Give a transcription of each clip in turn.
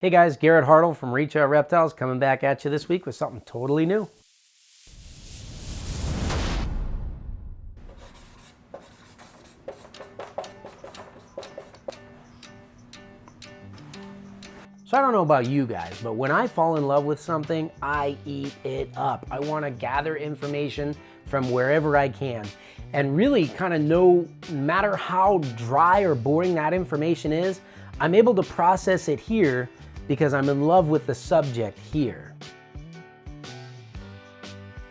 Hey guys, Gary Hartle from Out Reptiles coming back at you this week with something totally new. So I don't know about you guys, but when I fall in love with something, I eat it up. I want to gather information from wherever I can and really kind of know, no matter how dry or boring that information is, I'm able to process it here because I'm in love with the subject here.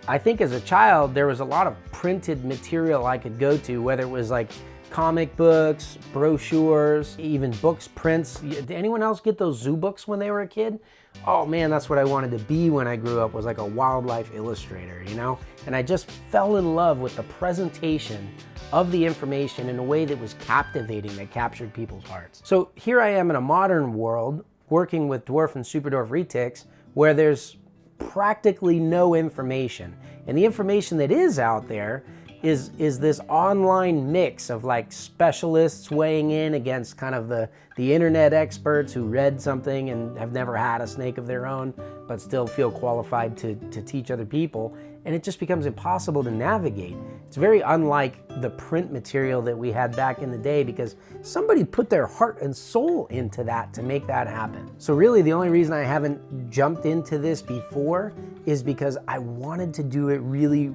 I think as a child, there was a lot of printed material I could go to, whether it was like comic books, brochures, even books, prints. Did anyone else get those zoo books when they were a kid? Oh man, that's what I wanted to be when I grew up, was like a wildlife illustrator, you know? And I just fell in love with the presentation of the information in a way that was captivating, that captured people's hearts. So here I am in a modern world, working with dwarf and super dwarf retics, where there's practically no information. And the information that is out there is this online mix of like specialists weighing in against kind of the internet experts who read something and have never had a snake of their own, but still feel qualified to teach other people. And it just becomes impossible to navigate. It's very unlike the print material that we had back in the day, because somebody put their heart and soul into that to make that happen. So really the only reason I haven't jumped into this before is because I wanted to do it really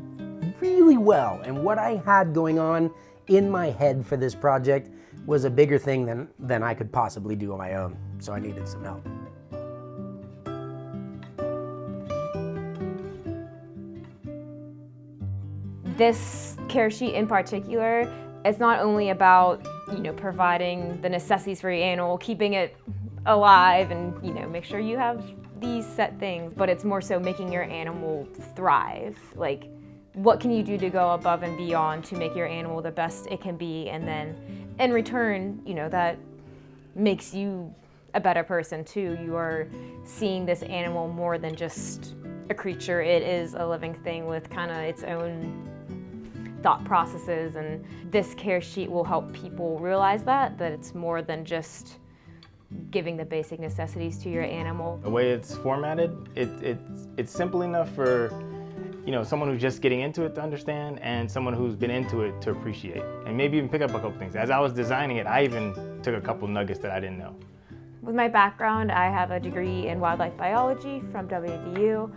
well. And what I had going on in my head for this project was a bigger thing than I could possibly do on my own. So I needed some help. This care sheet in particular, it's not only about, providing the necessities for your animal, keeping it alive and, make sure you have these set things, but it's more so making your animal thrive. Like, what can you do to go above and beyond to make your animal the best it can be? And then in return, that makes you a better person too. You are seeing this animal more than just a creature. It is a living thing with kind of its own thought processes, and this care sheet will help people realize that it's more than just giving the basic necessities to your animal. The way it's formatted, it's simple enough for someone who's just getting into it to understand, and someone who's been into it to appreciate, and maybe even pick up a couple things. As I was designing it, I even took a couple nuggets that I didn't know. With my background, I have a degree in wildlife biology from WVU,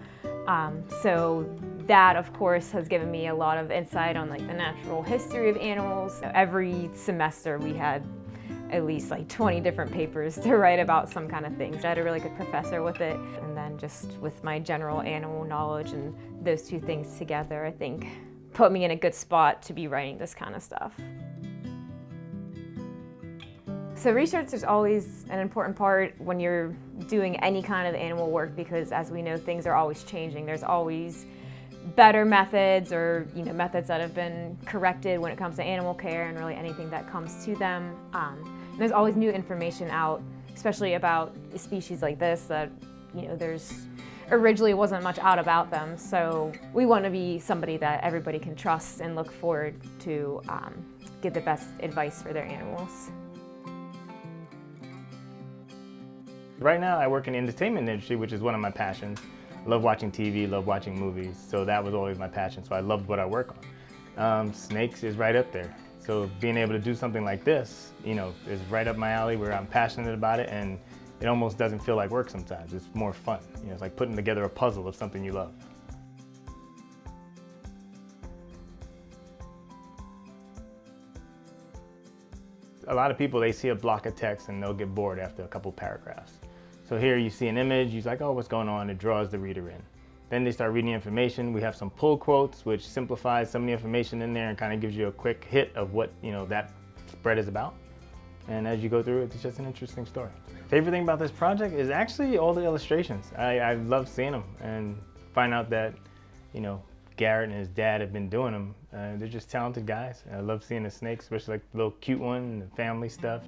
so that of course has given me a lot of insight on like the natural history of animals. Every semester we had at least like 20 different papers to write about some kind of things. I had a really good professor with it, and then just with my general animal knowledge and those two things together, I think put me in a good spot to be writing this kind of stuff. So research is always an important part when you're doing any kind of animal work, because as we know, things are always changing. There's always better methods, or methods that have been corrected when it comes to animal care and really anything that comes to them. There's always new information out, especially about a species like this that there's originally wasn't much out about them. So we want to be somebody that everybody can trust and look forward to get the best advice for their animals. Right now I work in the entertainment industry, which is one of my passions. I love watching TV, love watching movies, so that was always my passion, so I loved what I work on. Snakes is right up there. So being able to do something like this, is right up my alley, where I'm passionate about it, and it almost doesn't feel like work sometimes. It's more fun. It's like putting together a puzzle of something you love. A lot of people, they see a block of text and they'll get bored after a couple paragraphs. So here you see an image, you're like, oh, what's going on? It draws the reader in. Then they start reading the information. We have some pull quotes, which simplifies some of the information in there and kind of gives you a quick hit of what that spread is about. And as you go through it, it's just an interesting story. Favorite thing about this project is actually all the illustrations. I love seeing them and find out that, Garrett and his dad have been doing them. They're just talented guys. I love seeing the snakes, especially like the little cute one and the family stuff.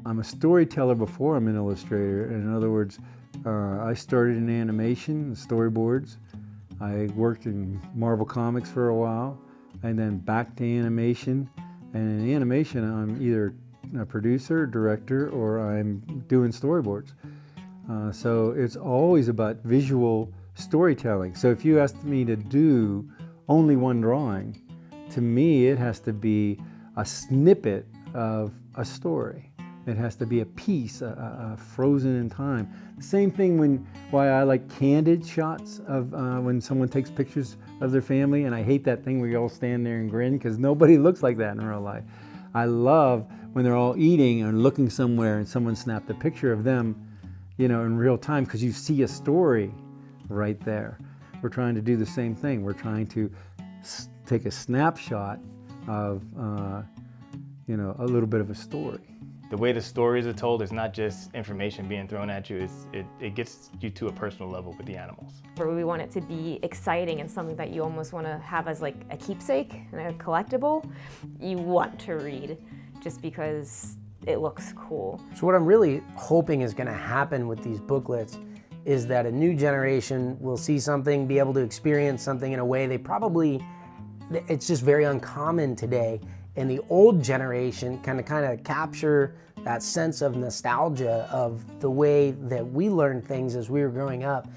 I'm a storyteller before I'm an illustrator. In other words, I started in animation, storyboards. I worked in Marvel Comics for a while, and then back to animation. And in animation, I'm either a producer, director, or I'm doing storyboards. So it's always about visual storytelling. So if you asked me to do only one drawing, to me it has to be a snippet of a story. It has to be a piece, frozen in time. Same thing why I like candid shots of when someone takes pictures of their family, and I hate that thing where you all stand there and grin, because nobody looks like that in real life. I love when they're all eating and looking somewhere and someone snapped a picture of them, in real time, because you see a story right there. We're trying to do the same thing. We're trying to take a snapshot of, a little bit of a story. The way the stories are told is not just information being thrown at you, it gets you to a personal level with the animals. We want it to be exciting and something that you almost want to have as like a keepsake and a collectible. You want to read just because it looks cool. So what I'm really hoping is going to happen with these booklets is that a new generation will see something, be able to experience something in a way it's just very uncommon today. And the old generation kind of capture that sense of nostalgia of the way that we learned things as we were growing up,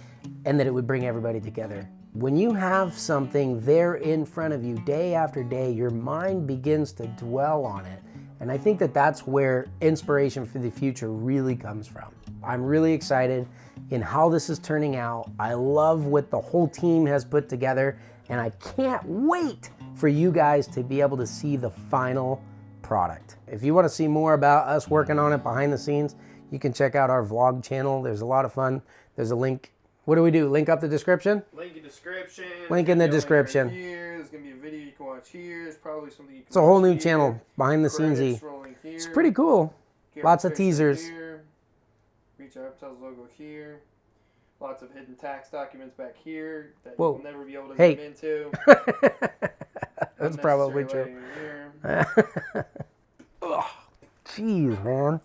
and that it would bring everybody together. When you have something there in front of you day after day, your mind begins to dwell on it. And I think that that's where inspiration for the future really comes from. I'm really excited in how this is turning out. I love what the whole team has put together, and I can't wait for you guys to be able to see the final product. If you want to see more about us working on it behind the scenes, you can check out our vlog channel. There's a lot of fun. There's a link. What do we do? Link up the description? Link in the description. Link in the description. Right here. There's going to be a video you can watch here. There's probably something you can It's a whole watch new here. channel, behind the scenes. Credits rolling here. It's pretty cool. Gary Lots of Fisher teasers. Here. Reach Out Reptiles logo here. Lots of hidden tax documents back here that Whoa. you'll never be able to Hey. zoom into. That's probably true. Unnecessary lighting here. Ugh, jeez, man.